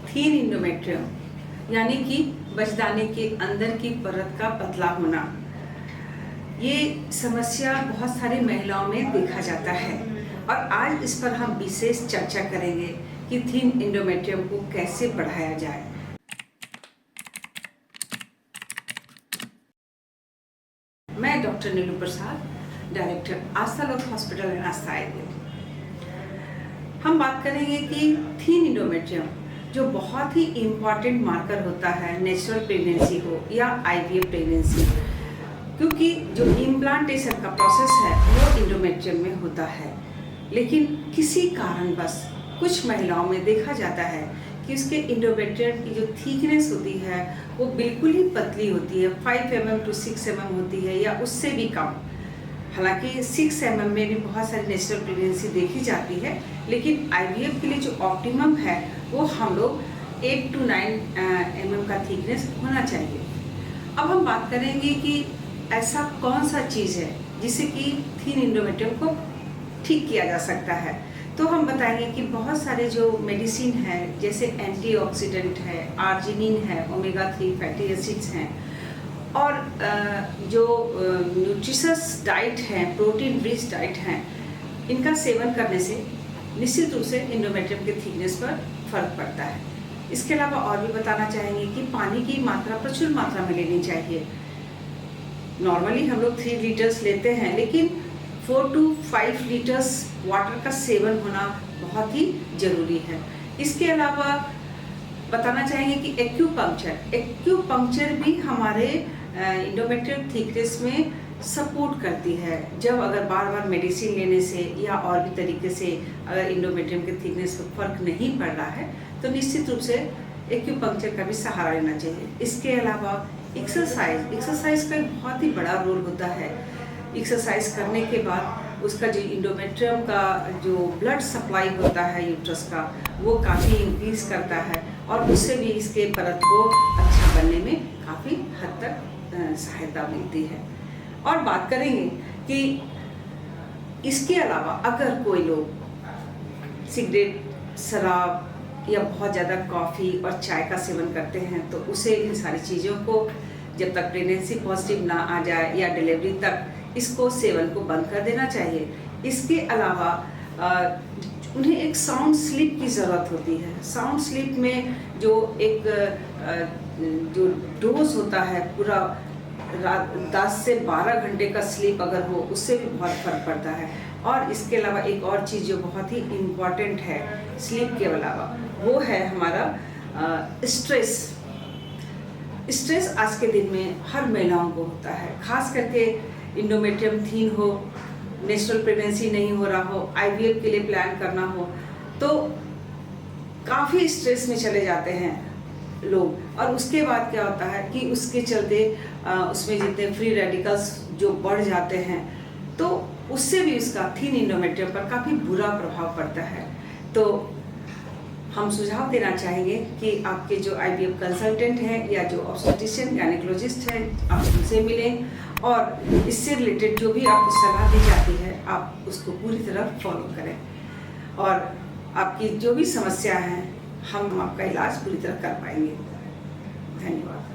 थीन endometrium यानी कि बचदाने के अंदर की परत का पतला होना, ये समस्या बहुत सारी महिलाओं में देखा जाता है और आज इस पर हम विशेष चर्चा करेंगे कि थीन इंडोमेट्रियम को कैसे बढ़ाया जाए। मैं डॉक्टर नीलू प्रसाद, डायरेक्टर आस्था लोक हॉस्पिटल एंड आस्था आयुर्वेद। हम बात करेंगे कि थीन इंडोमेट्रियम जो बहुत ही इम्पॉर्टेंट मार्कर होता है, नेचुरल प्रेगनेंसी हो या आईवीएफ प्रेगनेंसी, क्योंकि जो इम्प्लांटेशन का प्रोसेस है वो इंडोमेट्रियम में होता है। लेकिन किसी कारणवश कुछ महिलाओं में देखा जाता है कि उसके इंडोमेट्रियम की जो थिकनेस होती है वो बिल्कुल ही पतली होती है, 5 mm to 6 mm होती है या उससे भी कम। हालांकि 6 mm में भी बहुत सारी नेचुरल प्रेगनेंसी देखी जाती है, लेकिन आईवीएफ के लिए जो ऑप्टिमम है वो हम लोग 8 to 9 mm का थिकनेस होना चाहिए। अब हम बात करेंगे कि ऐसा कौन सा चीज़ है जिससे कि थीन इंडोमेट्रियम को ठीक किया जा सकता है। तो हम बताएंगे कि बहुत सारे जो मेडिसिन है, जैसे एंटीऑक्सीडेंट है, आर्जिनिन है, ओमेगा 3 फैटी एसिड्स हैं और जो न्यूट्रिशस डाइट है, प्रोटीन रिच डाइट हैं, इनका सेवन करने से निश्चित रूप से इंडोमेट्रियम के थिकनेस पर फर्क पड़ता है। इसके अलावा और भी बताना चाहेंगे कि पानी की मात्रा प्रचुर मात्रा में लेनी चाहिए। नॉर्मली हम लोग 3 लीटर्स लेते हैं, लेकिन 4 to 5 लीटर्स वाटर का सेवन होना बहुत ही ज़रूरी है। इसके अलावा बताना चाहेंगे कि एक्यूपंक्चर भी हमारे इंडोमेट्रियम थिकनेस में सपोर्ट करती है। जब अगर बार बार मेडिसिन लेने से या और भी तरीके से अगर इंडोमेट्रियम के थिकनेस पर फर्क नहीं पड़ रहा है तो निश्चित रूप से एक्यूपंक्चर का भी सहारा लेना चाहिए। इसके अलावा एक्सरसाइज का बहुत ही बड़ा रोल होता है। एक्सरसाइज करने के बाद उसका जो इंडोमेट्रियम का जो ब्लड सप्लाई होता है यूट्रस का, वो काफ़ी इंक्रीज करता है और उससे भी इसके परत को अच्छा बनने में काफ़ी हद तक सहायता मिलती है। और बात करेंगे कि इसके अलावा अगर कोई लोग सिगरेट, शराब या बहुत ज़्यादा कॉफ़ी और चाय का सेवन करते हैं तो उसे इन सारी चीज़ों को जब तक प्रेगनेंसी पॉजिटिव ना आ जाए या डिलीवरी तक इसको सेवन को बंद कर देना चाहिए। इसके अलावा उन्हें एक साउंड स्लीप की ज़रूरत होती है। साउंड स्लीप में जो एक जो डोज होता है पूरा 10 से 12 घंटे का स्लीप अगर हो, उससे भी बहुत फर्क पड़ता है। और इसके अलावा एक और चीज़ जो बहुत ही इम्पॉर्टेंट है स्लीप के अलावा, वो है हमारा स्ट्रेस आज के दिन में हर महिलाओं को होता है, खास करके इंडोमेट्रियम थीन हो, नेचुरल प्रेगनेंसी नहीं हो रहा हो, आईवीएफ के लिए प्लान करना हो, तो काफ़ी स्ट्रेस में चले जाते हैं लोग। और उसके बाद क्या होता है कि उसके चलते उसमें जितने फ्री रेडिकल्स जो बढ़ जाते हैं तो उससे भी उसका थीन इंडोमेट्रियम पर काफ़ी बुरा प्रभाव पड़ता है। तो हम सुझाव देना चाहेंगे कि आपके जो आईवीएफ कंसल्टेंट हैं या जो ऑब्स्टेट्रिशियन गायनेकोलॉजिस्ट हैं, आप उनसे मिलें और इससे रिलेटेड जो भी आपको सलाह दी जाती है आप उसको पूरी तरह फॉलो करें और आपकी जो भी समस्या है हम आपका इलाज पूरी तरह कर पाएंगे। धन्यवाद।